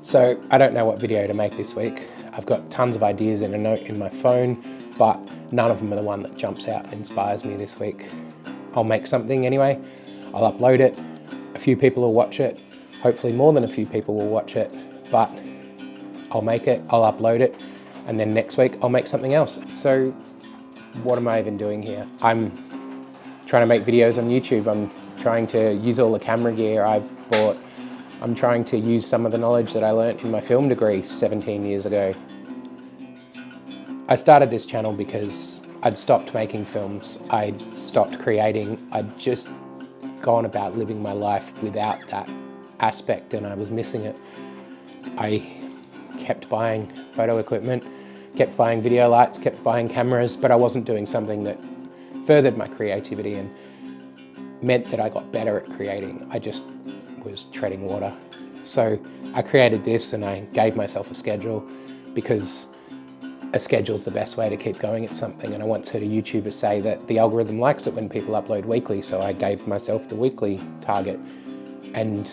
So I don't know what video to make this week. I've got tons of ideas in a note in my phone, but none of them are the one that jumps out and inspires me this week. I'll make something anyway. I'll upload it. A few people will watch it. Hopefully more than a few people will watch it, but I'll make it, I'll upload it, and then next week I'll make something else. So what am I even doing here? I'm trying to make videos on YouTube. I'm trying to use all the camera gear I bought. I'm trying to use some of the knowledge that I learnt in my film degree 17 years ago. I started this channel because I'd stopped making films. I'd stopped creating. I'd just gone about living my life without that aspect, and I was missing it. I kept buying photo equipment, kept buying video lights, kept buying cameras, but I wasn't doing something that furthered my creativity and meant that I got better at creating. I just was treading water. So I created this and I gave myself a schedule, because a schedule's the best way to keep going at something. And I once heard a YouTuber say that the algorithm likes it when people upload weekly, so I gave myself the weekly target. And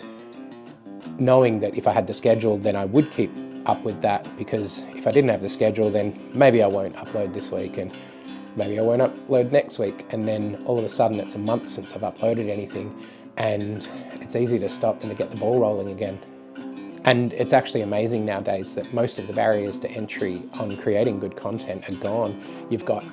knowing that if I had the schedule, then I would keep up with that, because if I didn't have the schedule, then maybe I won't upload this week and maybe I won't upload next week. And then all of a sudden it's a month since I've uploaded anything, and it's easy to stop and to get the ball rolling again. And it's actually amazing nowadays that most of the barriers to entry on creating good content are gone. You've got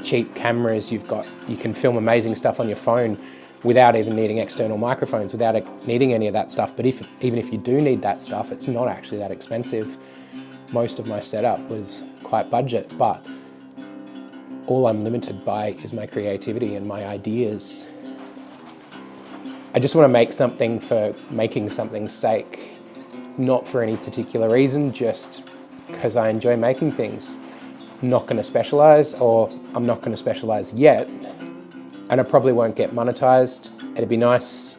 cheap cameras, you can film amazing stuff on your phone without even needing external microphones, without needing any of that stuff. But even if you do need that stuff, it's not actually that expensive. Most of my setup was quite budget, but all I'm limited by is my creativity and my ideas. I just want to make something for making something's sake, not for any particular reason, just because I enjoy making things. I'm not going to specialize, or I'm not going to specialize yet, and I probably won't get monetized. It'd be nice,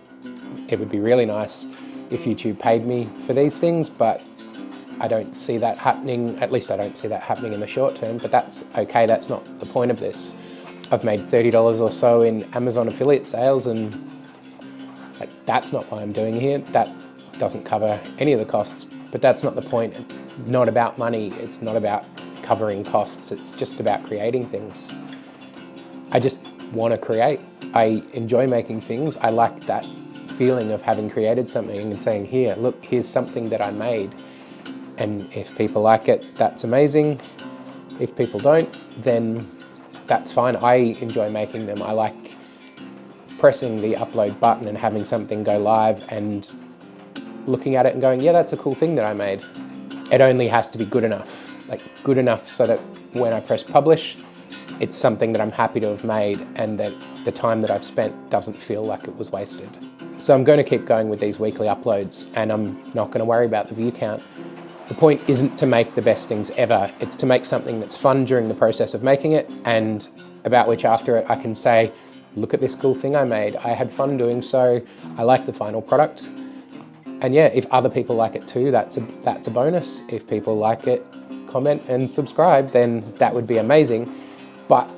it would be really nice if YouTube paid me for these things, but I don't see that happening. At least I don't see that happening in the short term, but that's okay. That's not the point of this. I've made $30 or so in Amazon affiliate sales, and that's not why I'm doing here. That doesn't cover any of the costs, but that's not the point. It's not about money. It's not about covering costs. It's just about creating things. I just want to create. I enjoy making things. I like that feeling of having created something and saying, here, look, here's something that I made. And if people like it, that's amazing. If people don't, then that's fine. I enjoy making them. I like pressing the upload button and having something go live and looking at it and going, yeah, that's a cool thing that I made. It only has to be good enough, good enough so that when I press publish, it's something that I'm happy to have made, and that the time that I've spent doesn't feel like it was wasted. So I'm going to keep going with these weekly uploads, and I'm not going to worry about the view count. The point isn't to make the best things ever. It's to make something that's fun during the process of making it, and about which after it I can say, look at this cool thing I made. I had fun doing so. I like the final product. And yeah, if other people like it too, that's a bonus. If people like it, comment and subscribe, then that would be amazing. But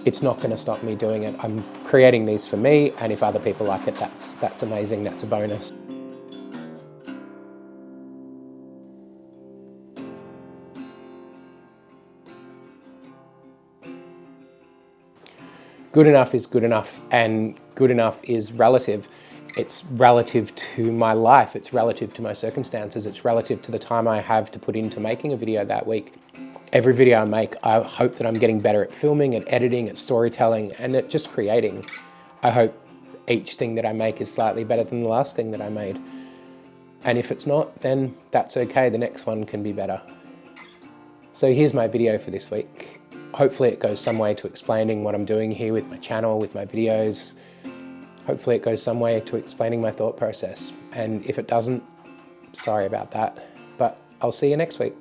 it's not going to stop me doing it. I'm creating these for me, and if other people like it, that's amazing. That's a bonus. Good enough is good enough, and good enough is relative. It's relative to my life, it's relative to my circumstances, it's relative to the time I have to put into making a video that week. Every video I make, I hope that I'm getting better at filming, at editing, at storytelling, and at just creating. I hope each thing that I make is slightly better than the last thing that I made. And if it's not, then that's okay, the next one can be better. So here's my video for this week. Hopefully it goes some way to explaining what I'm doing here with my channel, with my videos. Hopefully it goes some way to explaining my thought process. And if it doesn't, sorry about that, but I'll see you next week.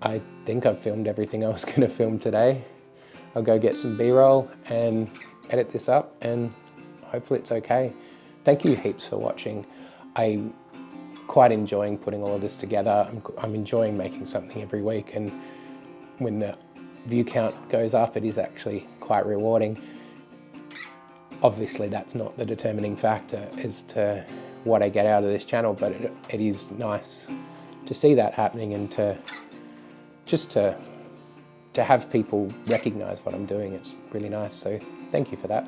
I think I've filmed everything I was going to film today. I'll go get some B-roll and edit this up, and hopefully it's okay. Thank you heaps for watching. I'm quite enjoying putting all of this together. I'm enjoying making something every week, and when the view count goes up, it is actually quite rewarding. Obviously that's not the determining factor as to what I get out of this channel, but it is nice to see that happening, and to have people recognise what I'm doing. It's really nice, so thank you for that.